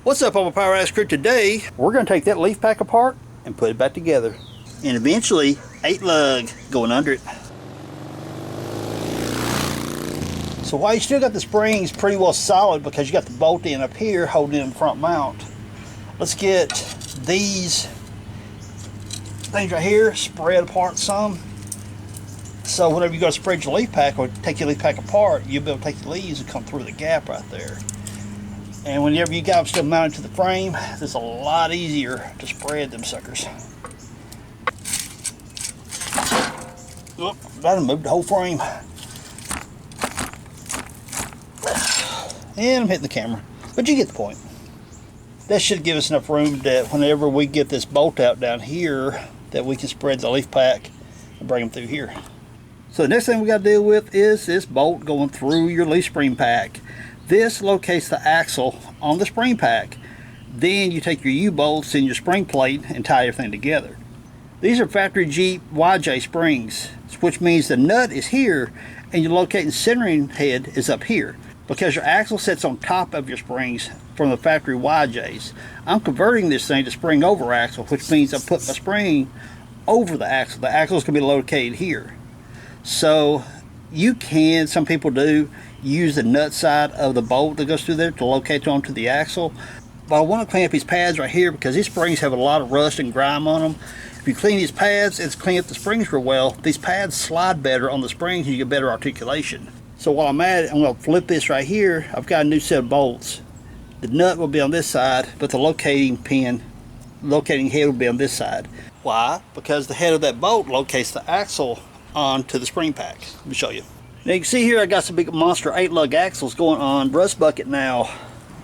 What's up, all my Power Ass crew? Today we're going to take that leaf pack apart and put it back together, and eventually 8-lug going under it. So while you still got the springs pretty well solid because you got the bolt in up here holding in the front mount, let's get these things right here spread apart some. So whenever you go to spread your leaf pack or take your leaf pack apart, you'll be able to take the leaves and come through the gap right there. And whenever you got them still mounted to the frame, it's a lot easier to spread them suckers. Oop, that'll move the whole frame. And I'm hitting the camera, but you get the point. That should give us enough room that whenever we get this bolt out down here, that we can spread the leaf pack and bring them through here. So the next thing we got to deal with is this bolt going through your leaf spring pack. This locates the axle on the spring pack. Then you take your U-bolts and your spring plate and tie everything together. These are factory JeepYj springs, which means the nut is here and your locating centering head is up here, because your axle sits on top of your springs from the factory YJs. I'm converting this thing to spring over axle, which means I put my spring over the axle. The axle is going to be located here. So you can, some people do, use the nut side of the bolt that goes through there to locate onto the axle. But I want to clean up these pads right here because these springs have a lot of rust and grime on them. If you clean these pads and clean up the springs real well, these pads slide better on the springs and you get better articulation. So while I'm at it, I'm going to flip this right here. I've got a new set of bolts. The nut will be on this side, but the locating head will be on this side. Why? Because the head of that bolt locates the axle onto the spring pack. Let me show you. Now you can see here I got some big monster 8-lug axles going on rust bucket now,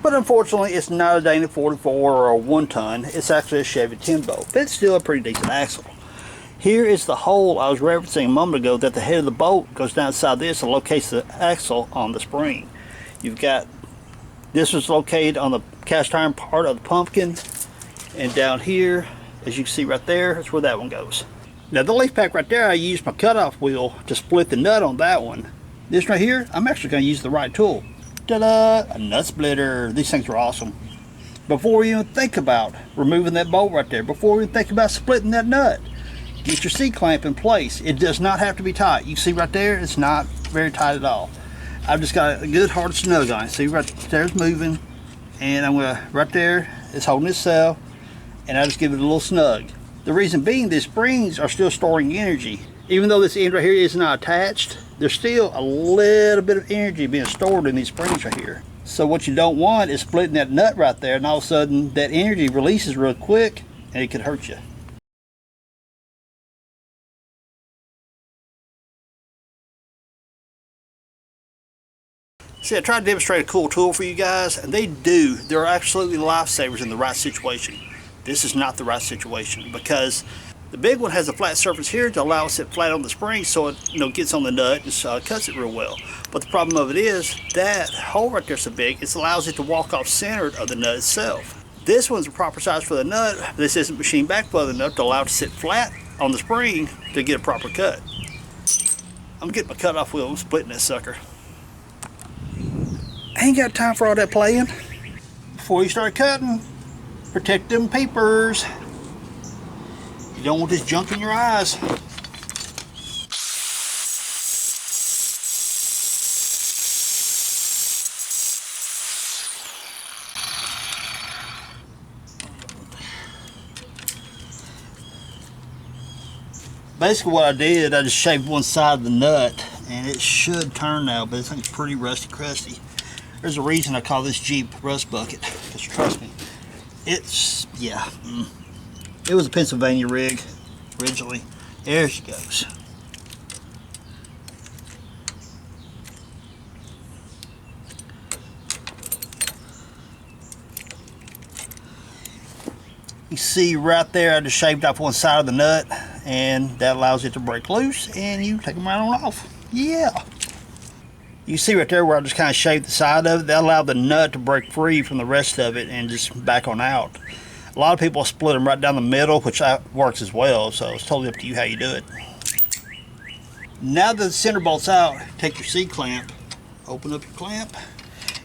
but unfortunately it's not a Dana 44 or a 1-ton. It's actually a Chevy 10-bolt, but it's still a pretty decent axle. Here is the hole I was referencing a moment ago, that the head of the bolt goes down inside this and locates the axle on the spring. You've got, this was located on the cast iron part of the pumpkin, and down here, as you can see right there, that's where that one goes. Now the leaf pack right there, I used my cutoff wheel to split the nut on that one. This right here, I'm actually going to use the right tool. Ta-da! A nut splitter. These things are awesome. Before we even think about removing that bolt right there, before we even think about splitting that nut, get your C-clamp in place. It does not have to be tight. You see right there, it's not very tight at all. I've just got a good hard snug on it. See right there, it's moving. And I'm going to, right there, it's holding itself. And I just give it a little snug. The reason being, these springs are still storing energy. Even though this end right here is not attached, there's still a little bit of energy being stored in these springs right here. So what you don't want is splitting that nut right there, and all of a sudden that energy releases real quick and it could hurt you. See, I tried to demonstrate a cool tool for you guys, and they're absolutely lifesavers in the right situation. This is not the right situation, because the big one has a flat surface here to allow it to sit flat on the spring, so it gets on the nut and cuts it real well. But the problem of it is that hole right there is so big, it allows it to walk off centered of the nut itself. This one's the proper size for the nut. This isn't machined back for the nut to allow it to sit flat on the spring to get a proper cut. I'm getting my cutoff wheel and splitting this sucker. I ain't got time for all that playing. Before you start cutting, protect them papers. You don't want this junk in your eyes. Basically what I did, I just shaved one side of the nut, and it should turn now, but this thing's pretty rusty crusty. There's a reason I call this Jeep rust bucket, because trust me, it's, yeah. It was a Pennsylvania rig originally. There she goes. You see right there, I just shaved off one side of the nut, and that allows it to break loose, and you take them right on off. Yeah. You see right there where I just kind of shaved the side of it. That allowed the nut to break free from the rest of it and just back on out. A lot of people split them right down the middle, which works as well, so it's totally up to you how you do it. Now that the center bolt's out, take your C-clamp, open up your clamp,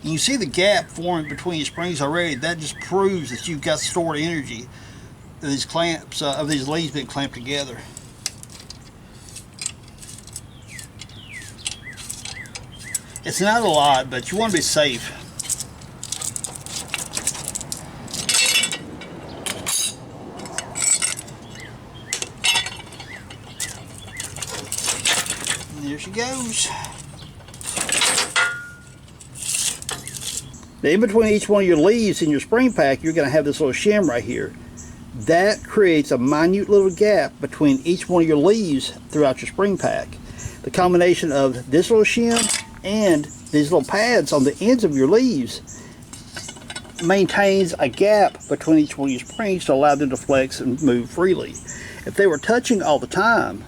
And you see the gap forming between your springs already. That just proves that you've got stored energy of these clamps, of these leads being clamped together. It's not a lot, but you want to be safe. And there she goes. Now, in between each one of your leaves in your spring pack, you're going to have this little shim right here. That creates a minute little gap between each one of your leaves throughout your spring pack. The combination of this little shim and these little pads on the ends of your leaves maintains a gap between each one of your springs to allow them to flex and move freely. If they were touching all the time,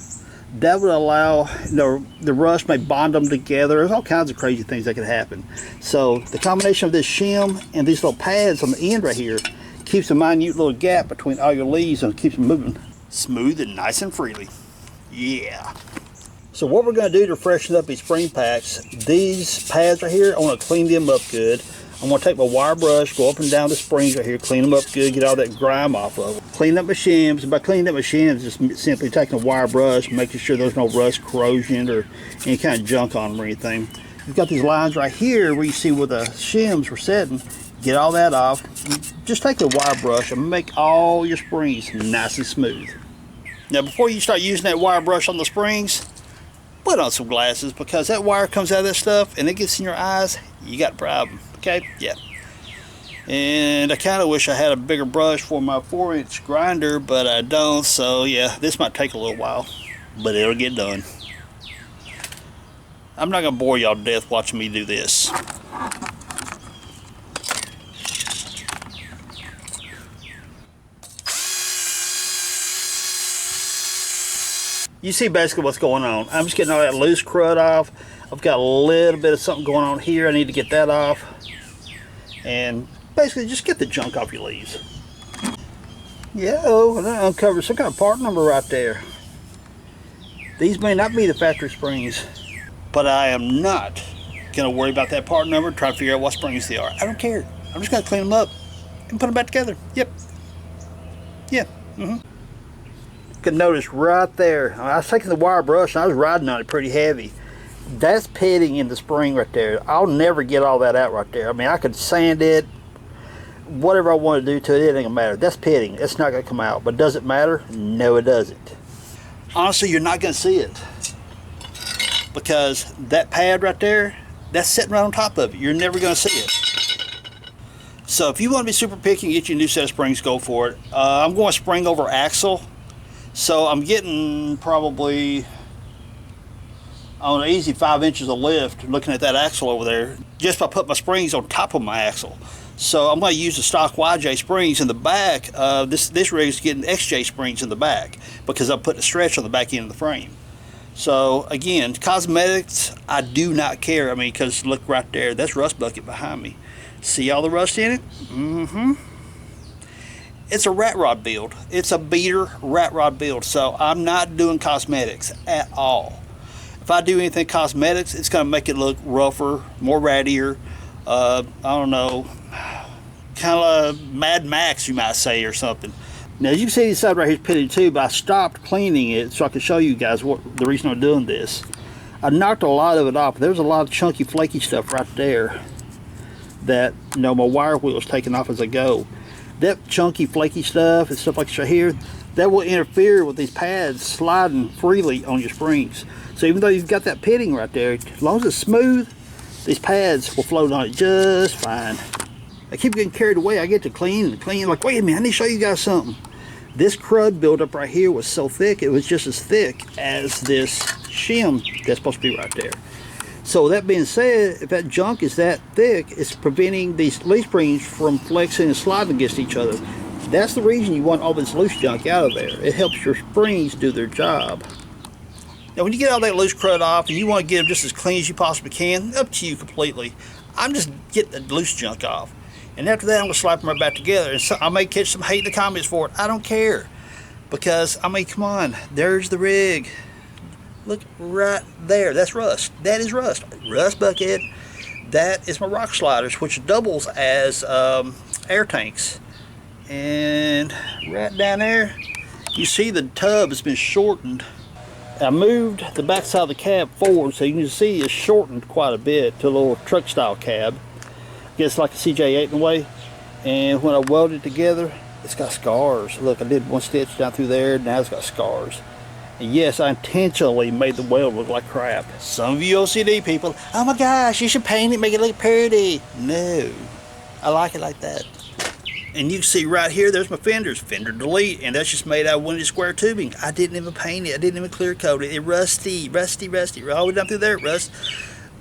that would allow, the rust may bond them together. There's all kinds of crazy things that could happen. So the combination of this shim and these little pads on the end right here keeps a minute little gap between all your leaves and keeps them moving smooth and nice and freely. Yeah. So what we're going to do to freshen up these spring packs, these pads right here, I want to clean them up good. I'm going to take my wire brush, go up and down the springs right here, clean them up good, get all that grime off of them. Clean up my shims, and by cleaning up my shims, just simply taking a wire brush, making sure there's no rust, corrosion, or any kind of junk on them or anything. You've got these lines right here where you see where the shims were setting. Get all that off. Just take the wire brush and make all your springs nice and smooth. Now before you start using that wire brush on the springs, put on some glasses, because that wire comes out of that stuff and it gets in your eyes, you got a problem. Okay, yeah. And I kind of wish I had a bigger brush for my 4-inch grinder, but I don't, so yeah, this might take a little while, but it'll get done. I'm not gonna bore y'all to death watching me do this. You see basically what's going on. I'm just getting all that loose crud off. I've got a little bit of something going on here. I need to get that off. And basically just get the junk off your leaves. Yeah, and I uncovered some kind of part number right there. These may not be the factory springs, but I am not going to worry about that part number, try to figure out what springs they are. I don't care. I'm just going to clean them up and put them back together. Yep. Yeah. You can notice right there, I was taking the wire brush and I was riding on it pretty heavy. That's pitting in the spring right there. I'll never get all that out right there. I mean, I could sand it, whatever I want to do to it, it ain't gonna matter. That's pitting. It's not gonna come out. But does it matter? No, it doesn't. Honestly, you're not gonna see it, because that pad right there, that's sitting right on top of it. You're never gonna see it. So if you want to be super picky and get you a new set of springs, go for it. I'm going spring over axle. So I'm getting probably on an easy 5 inches of lift looking at that axle over there, just by putting my springs on top of my axle. So I'm going to use the stock YJ springs in the back. This rig is getting XJ springs in the back because I'm putting a stretch on the back end of the frame. So again, cosmetics, I do not care. I mean, because look right there, that's rust bucket behind me. See all the rust in it? It's a rat rod build. It's a beater rat rod build. So I'm not doing cosmetics at all. If I do anything cosmetics, it's going to make it look rougher, more rattier. I don't know, kind of Mad Max, you might say, or something. Now, as you can see, this side right here is pitted too, but I stopped cleaning it so I could show you guys what the reason I'm doing this. I knocked a lot of it off. There's a lot of chunky, flaky stuff right there that, my wire wheel is taking off as I go. That chunky, flaky stuff and stuff like this right here, that will interfere with these pads sliding freely on your springs. So even though you've got that pitting right there, as long as it's smooth, these pads will float on it just fine. I keep getting carried away. I get to clean and clean, like, wait a minute, I need to show you guys something. This crud buildup right here was so thick, it was just as thick as this shim that's supposed to be right there. So that being said, if that junk is that thick, it's preventing these leaf springs from flexing and sliding against each other. That's the reason you want all this loose junk out of there. It helps your springs do their job. Now when you get all that loose crud off and you want to get them just as clean as you possibly can, up to you completely. I'm just getting the loose junk off. And after that, I'm going to slap them right back together. And so I may catch some hate in the comments for it. I don't care. Because, I mean, come on. There's the rig. Look right there. That's rust. That is rust. Rust bucket. That is my rock sliders, which doubles as air tanks. And right down there, you see the tub has been shortened. I moved the back side of the cab forward, so you can see it's shortened quite a bit to a little truck style cab. I guess like a CJ8 in a way. And when I welded it together, it's got scars. Look, I did one stitch down through there, now it's got scars. And yes, I intentionally made the weld look like crap. Some of you OCD people, oh my gosh, you should paint it, make it look pretty. No, I like it like that. And you can see right here, there's my fenders, fender delete, and that's just made out of one of the square tubing. I didn't even paint it, I didn't even clear coat it. It rusty, all the way down through there, rust.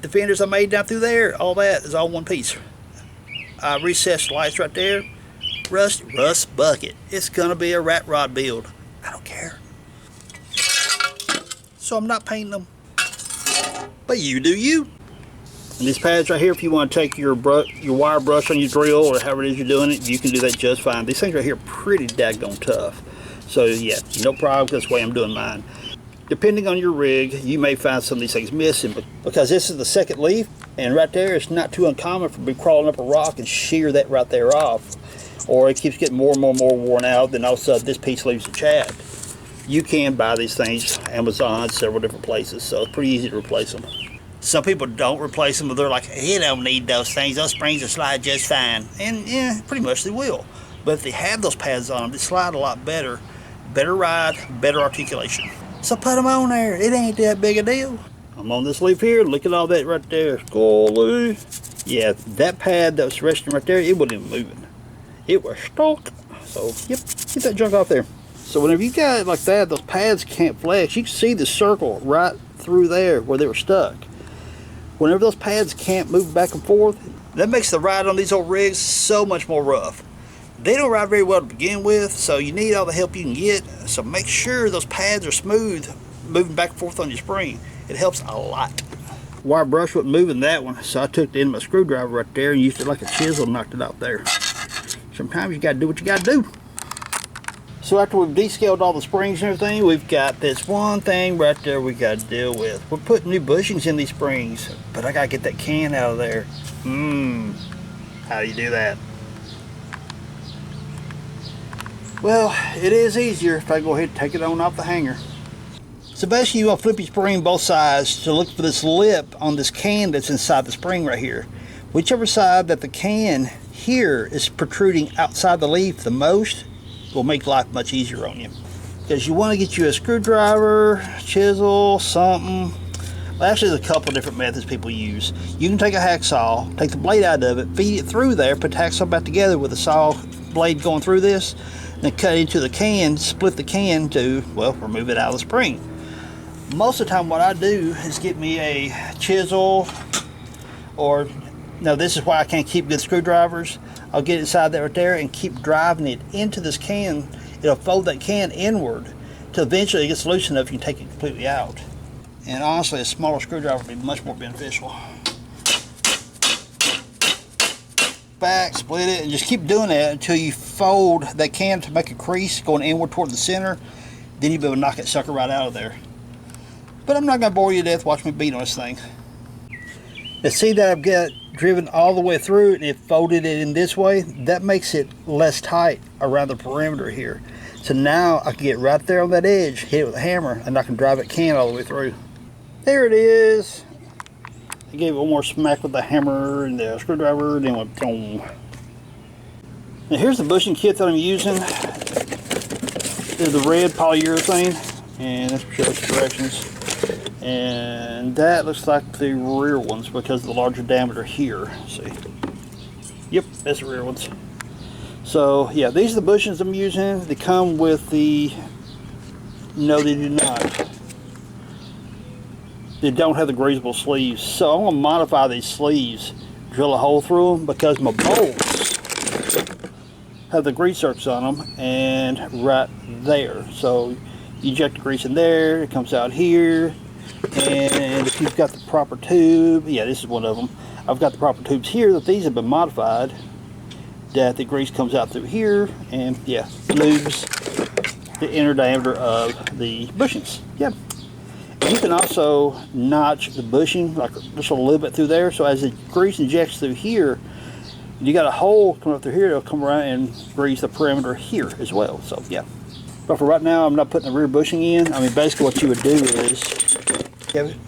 The fenders I made down through there, all that is all one piece. I recessed lights right there, rust bucket. It's gonna be a rat rod build. I don't care. So I'm not painting them, but you do you. And these pads right here, if you want to take your wire brush on your drill or however it is you're doing it, you can do that just fine. These things right here are pretty daggone tough. So yeah, no problem, that's the way I'm doing mine. Depending on your rig, you may find some of these things missing, but because this is the second leaf, and right there, it's not too uncommon for me crawling up a rock and shear that right there off. Or it keeps getting more and more and more worn out, then all of a sudden this piece leaves a chad. You can buy these things, Amazon, several different places, so it's pretty easy to replace them. Some people don't replace them, but they're like, you don't need those things. Those springs will slide just fine. And yeah, pretty much they will. But if they have those pads on them, they slide a lot better. Better ride, better articulation. So put them on there. It ain't that big a deal. I'm on this leaf here. Look at all that right there. Golly. Yeah, that pad that was resting right there, it wasn't even moving. It was stuck. So, yep, get that junk off there. So whenever you got it like that, those pads can't flex. You can see the circle right through there where they were stuck. Whenever those pads can't move back and forth, that makes the ride on these old rigs so much more rough. They don't ride very well to begin with, so you need all the help you can get. So make sure those pads are smooth, moving back and forth on your spring. It helps a lot. Wire brush wasn't moving that one, so I took the end of my screwdriver right there and used it like a chisel and knocked it out there. Sometimes you gotta do what you gotta do. So after we've descaled all the springs and everything, we've got this one thing right there we got to deal with. We're putting new bushings in these springs, but I got to get that can out of there. How do you do that? Well, it is easier if I go ahead and take it on off the hanger. So basically you want to flip your spring both sides to look for this lip on this can that's inside the spring right here. Whichever side that the can here is protruding outside the leaf the most, will make life much easier on you. Because you want to get you a screwdriver, chisel, something. Well, actually there's a couple of different methods people use. You can take a hacksaw, take the blade out of it, feed it through there, put the hacksaw back together with the saw blade going through this, then cut it into the can, split the can to, well, remove it out of the spring. Most of the time what I do is get me a chisel, or, no, this is why I can't keep good screwdrivers. I'll get inside that right there and keep driving it into this can. It'll fold that can inward till eventually it gets loose enough you can take it completely out. And honestly, a smaller screwdriver would be much more beneficial. Back, split it, and just keep doing that until you fold that can to make a crease going inward toward the center. Then you'll be able to knock that sucker right out of there. But I'm not going to bore you to death. Watch me beat on this thing. Now see that I've got driven all the way through and it folded it in this way? That makes it less tight around the perimeter here. So now I can get right there on that edge, hit it with a hammer, and I can drive that can all the way through. There it is. I gave it one more smack with the hammer and the screwdriver, and then went boom. Now here's the bushing kit that I'm using. This is the red polyurethane, and that's shows directions. And that looks like the rear ones because of the larger diameter here. Let's see. Yep, that's the rear ones. So yeah, these are the bushings I'm using. They come with the, no they do not. They don't have the greasable sleeves. So I'm going to modify these sleeves, drill a hole through them because my bolts have the grease zerks on them and right there. So you inject the grease in there, it comes out here. And if you've got the proper tube, yeah, this is one of them. I've got the proper tubes here that these have been modified, that the grease comes out through here, and yeah, lubes the inner diameter of the bushings. Yep. You can also notch the bushing like just a little bit through there, so as the grease injects through here, you got a hole coming up through here, it'll come around and grease the perimeter here as well. So yeah. But for right now, I'm not putting the rear bushing in. I mean, basically what you would do is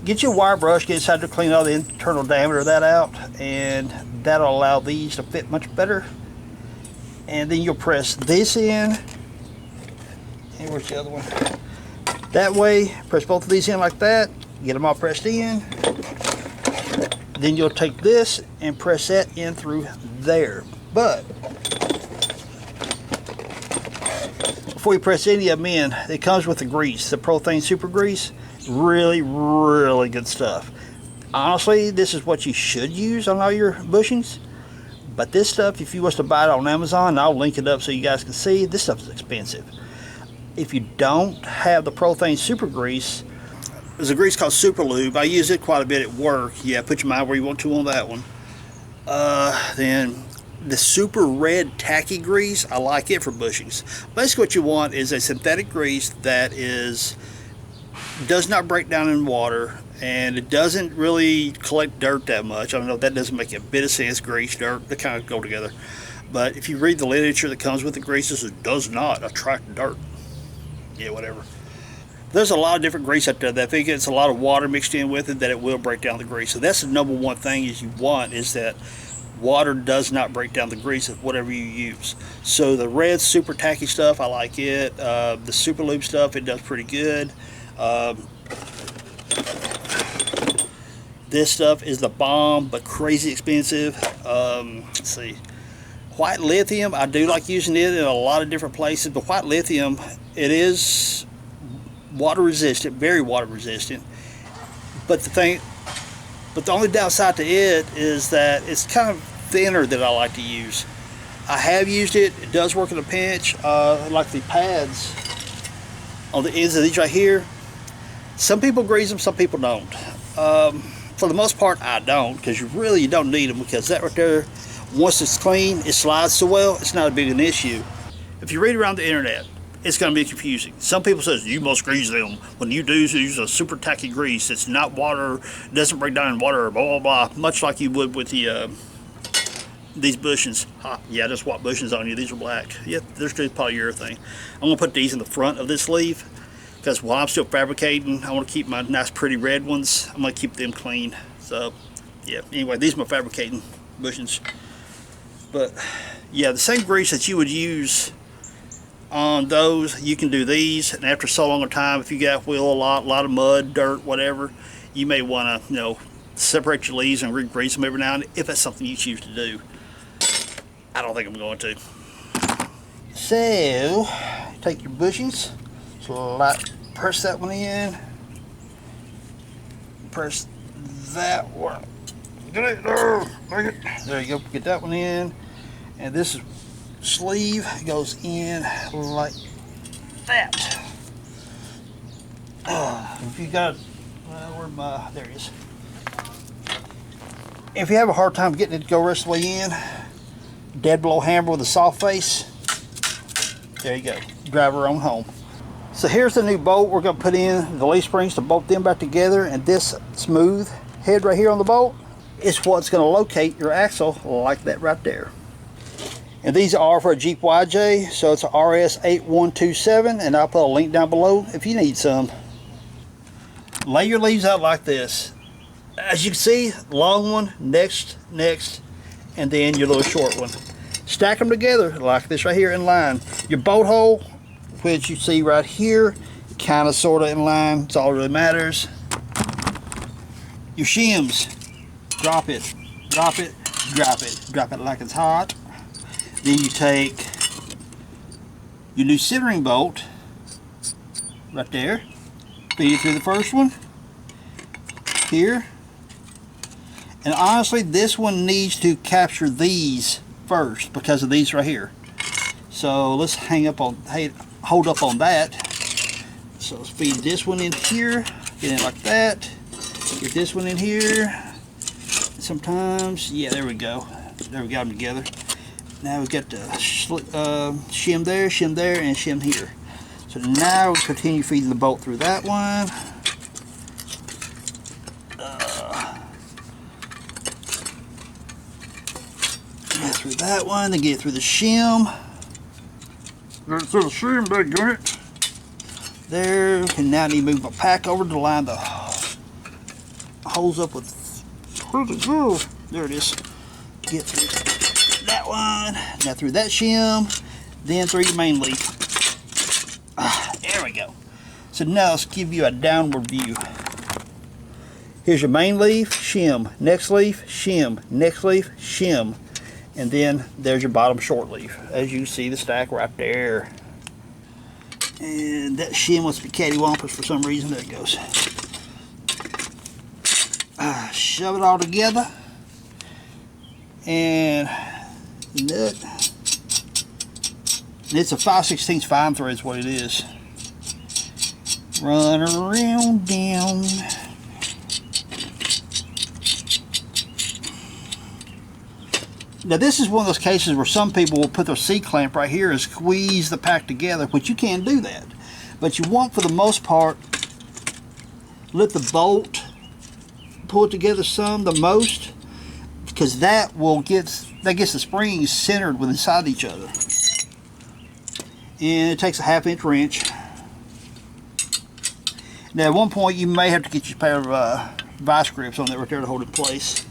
get your wire brush, get inside to clean all the internal diameter of that out, and that'll allow these to fit much better. And then you'll press this in. And where's the other one? That way, press both of these in like that, get them all pressed in. Then you'll take this and press that in through there. But before you press any of them in, it comes with the grease, the Prothane Super Grease. Really, really good stuff. Honestly, this is what you should use on all your bushings. But this stuff, if you was to buy it on Amazon, I'll link it up so you guys can see, this stuff is expensive. If you don't have the Prothane Super Grease, there's a grease called Super Lube. I use it quite a bit at work. Yeah, put your mind where you want to on that one. Then the Super Red Tacky Grease, I like it for bushings. Basically what you want is a synthetic grease that does not break down in water, and it doesn't really collect dirt that much. I don't know, that doesn't make a bit of sense. Grease, dirt, they kind of go together. But if you read the literature that comes with the greases, it does not attract dirt. Yeah, whatever. There's a lot of different grease out there that I think it's a lot of water mixed in with it, that it will break down the grease. So that's the number one thing is you want, is that water does not break down the grease of whatever you use. So the red super tacky stuff, I like it. The Super Lube stuff, it does pretty good. This stuff is the bomb, but crazy expensive. Let's see. White lithium, I do like using it in a lot of different places, but white lithium, it is water resistant, very water resistant. But the only downside to it is that it's kind of thinner than I like to use. I have used it, it does work in a pinch. Like the pads on the ends of these right here, some people grease them, some people don't. For the most part, I don't, because you don't need them, because that right there, once it's clean, it slides so well, it's not a big an issue. If you read around the internet, it's going to be confusing. Some people say you must grease them. When you do use a super tacky grease, it's not water, doesn't break down in water, blah, blah, blah, much like you would with the these bushings. Yeah, I just swapped bushings on you. These are black. Yep, they're still polyurethane. I'm going to put these in the front of this sleeve, because while I'm still fabricating, I want to keep my nice pretty red ones. I'm going to keep them clean. So, yeah, anyway, these are my fabricating bushings. But, yeah, the same grease that you would use on those, you can do these. And after so long a time, if you got wheel a lot of mud, dirt, whatever, you may want to, separate your leaves and re-grease them every now and then, if that's something you choose to do. I don't think I'm going to. So, take your bushings, press that one in, press that one. Get it there, make it. There you go. Get that one in, and this sleeve goes in like that. If you got, there it is. If you have a hard time getting it to go rest of the way in, dead blow hammer with a soft face. There you go. Drive her on home. So here's the new bolt we're going to put in, the leaf springs to bolt them back together, and this smooth head right here on the bolt is what's going to locate your axle like that right there. And these are for a JeepYJ, so it's a RS8127, and I'll put a link down below if you need some. Lay your leaves out like this. As you can see, long one, next, and then your little short one. Stack them together like this right here in line. Your bolt hole, which you see right here, kind of sort of in line. It's all that really matters. Your shims, drop it like it's hot. Then you take your new centering bolt right there, feed it through the first one here. And honestly, this one needs to capture these first because of these right here. So let's hold up on that. So let's feed this one in here, get in like that. Get this one in here. Sometimes, yeah, there we go. There we got them together. Now we've got the shim there, and shim here. So now we continue feeding the bolt through that one. that one, then get it through the shim. Get it through the shim, big unit. There, and now I need to move my pack over to line the holes up with. Where'd it go? There it is. Get through that one, now through that shim, then through your main leaf. There we go. So now let's give you a downward view. Here's your main leaf, shim, next leaf, shim, next leaf, shim, and then there's your bottom short leaf. As you see the stack right there. And that shim wants to be cattywampus for some reason. There it goes. Shove it all together. And nut. And it's a 5/16 fine thread is what it is. Run around down. Now this is one of those cases where some people will put their C-clamp right here and squeeze the pack together, which you can do that. But you want, for the most part, let the bolt pull it together some, the most, because that gets the springs centered with inside each other. And it takes a 1/2 inch wrench. Now at one point you may have to get your pair of vice grips on that right there to hold it in place.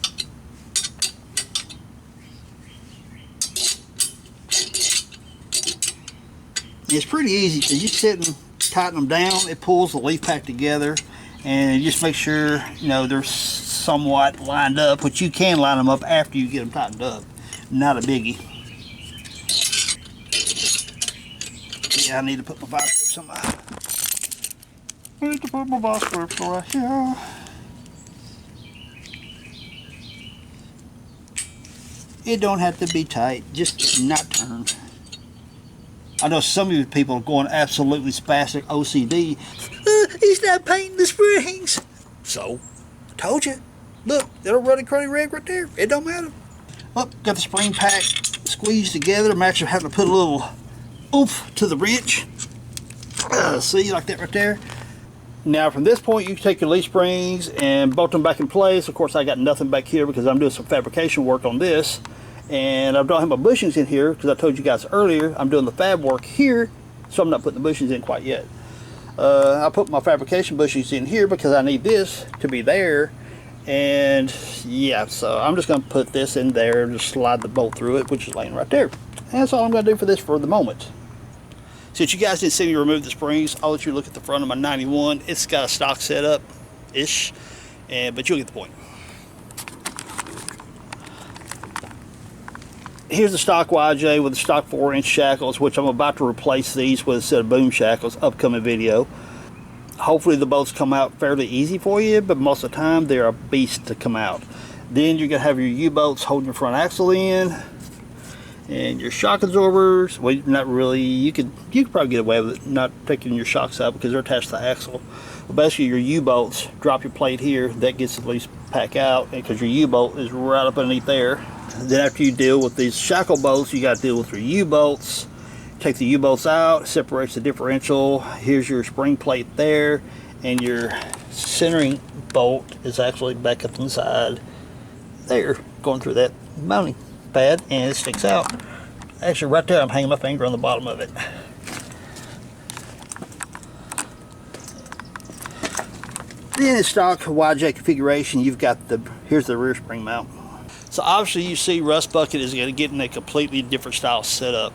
It's pretty easy. As you sit and tighten them down, it pulls the leaf pack together, and just make sure they're somewhat lined up, which you can line them up after you get them tightened up. Not a biggie. Yeah, I need to put my vice grips on my. I need to put my vice grips right here. It don't have to be tight, just not turned. I know some of you people are going absolutely spastic OCD. He's not painting the springs. So, I told you. Look, it'll run a cruddy rag right there. It don't matter. Oh, got the spring pack squeezed together. I'm actually having to put a little oomph to the wrench. See, like that right there. Now from this point you can take your leaf springs and bolt them back in place. Of course I got nothing back here because I'm doing some fabrication work on this. And I don't have my bushings in here because I told you guys earlier I'm doing the fab work here, so I'm not putting the bushings in quite yet. I put my fabrication bushings in here because I need this to be there. And yeah, so I'm just going to put this in there and just slide the bolt through it, which is laying right there. And that's all I'm going to do for this for the moment. Since you guys didn't see me remove the springs, I'll let you look at the front of my 91. It's got a stock setup-ish, but you'll get the point. Here's the stock YJ with the stock 4-inch shackles, which I'm about to replace these with a set of boom shackles, upcoming video. Hopefully the bolts come out fairly easy for you, but most of the time they're a beast to come out. Then you're going to have your U-bolts holding your front axle in, and your shock absorbers. Well, not really. You could probably get away with it not taking your shocks out because they're attached to the axle. But basically your U-bolts, drop your plate here, that gets the leaf pack out because your U-bolt is right up underneath there. Then after you deal with these shackle bolts, you got to deal with your U-bolts. Take the U-bolts out, separates the differential. Here's your spring plate there, and your centering bolt is actually back up inside there, going through that mounting pad, and it sticks out. Actually, right there, I'm hanging my finger on the bottom of it. Then in stock YJ configuration, you've got here's the rear spring mount. So obviously you see Rust Bucket is going to get in a completely different style setup.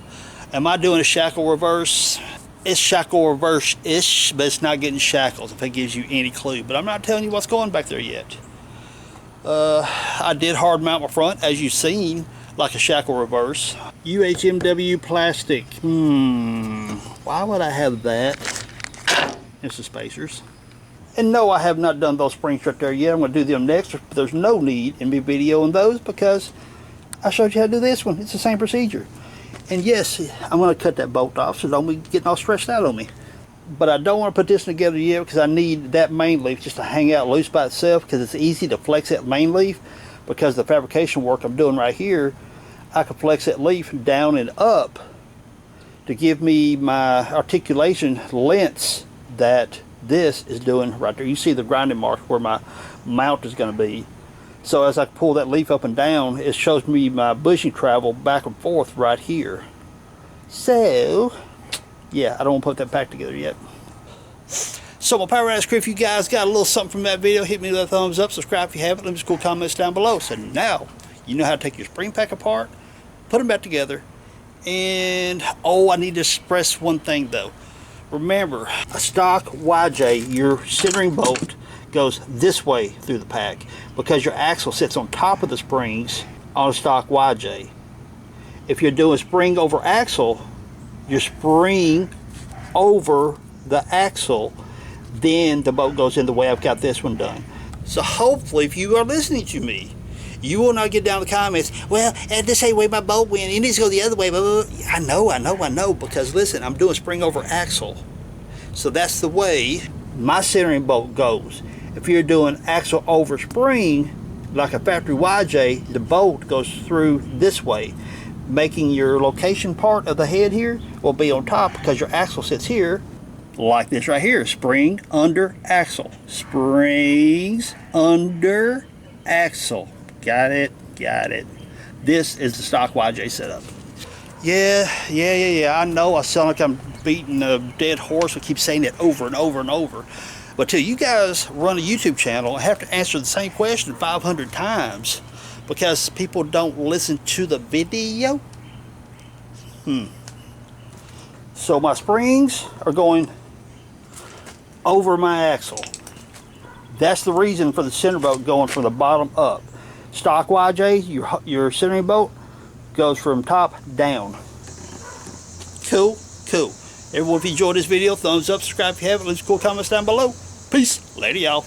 Am I doing a shackle reverse? It's shackle reverse-ish, but it's not getting shackles, if it gives you any clue. But I'm not telling you what's going back there yet. I did hard mount my front, as you've seen, like a shackle reverse. UHMW plastic. Why would I have that? It's the spacers. And no, I have not done those springs right there yet. I'm going to do them next. But there's no need in me videoing those because I showed you how to do this one. It's the same procedure. And yes, I'm going to cut that bolt off so don't be getting all stretched out on me. But I don't want to put this together yet because I need that main leaf just to hang out loose by itself because it's easy to flex that main leaf because the fabrication work I'm doing right here, I can flex that leaf down and up to give me my articulation lengths that this is doing right there. You see the grinding mark where my mount is going to be. So as I pull that leaf up and down, it shows me my bushing travel back and forth right here. So, yeah, I don't want to put that back together yet. So my Power Ass crew, if you guys got a little something from that video, hit me with a thumbs up, subscribe if you haven't, leave me some cool comments down below. So now, you know how to take your spring pack apart, put them back together, and, oh, I need to express one thing though. Remember, a stock YJ, your centering bolt goes this way through the pack because your axle sits on top of the springs on a stock YJ. If you're doing spring over axle, your spring over the axle, then the bolt goes in the way I've got this one done. So hopefully, if you are listening to me, you will not get down in the comments, well, this ain't the way my bolt went, it needs to go the other way, blah, blah, blah. I know, because listen, I'm doing spring over axle. So that's the way my centering bolt goes. If you're doing axle over spring, like a factory YJ, the bolt goes through this way, making your location part of the head here will be on top because your axle sits here, like this right here, spring under axle. Springs under axle. Got it. This is the stock YJ setup. Yeah, I know I sound like I'm beating a dead horse. I keep saying it over and over and over. But till you guys run a YouTube channel, I have to answer the same question 500 times because people don't listen to the video. So my springs are going over my axle. That's the reason for the center bolt going from the bottom up. Stock YJ, your centering bolt goes from top down. Cool. Everyone, if you enjoyed this video, thumbs up, subscribe if you haven't, leave some cool comments down below. Peace. Later, y'all.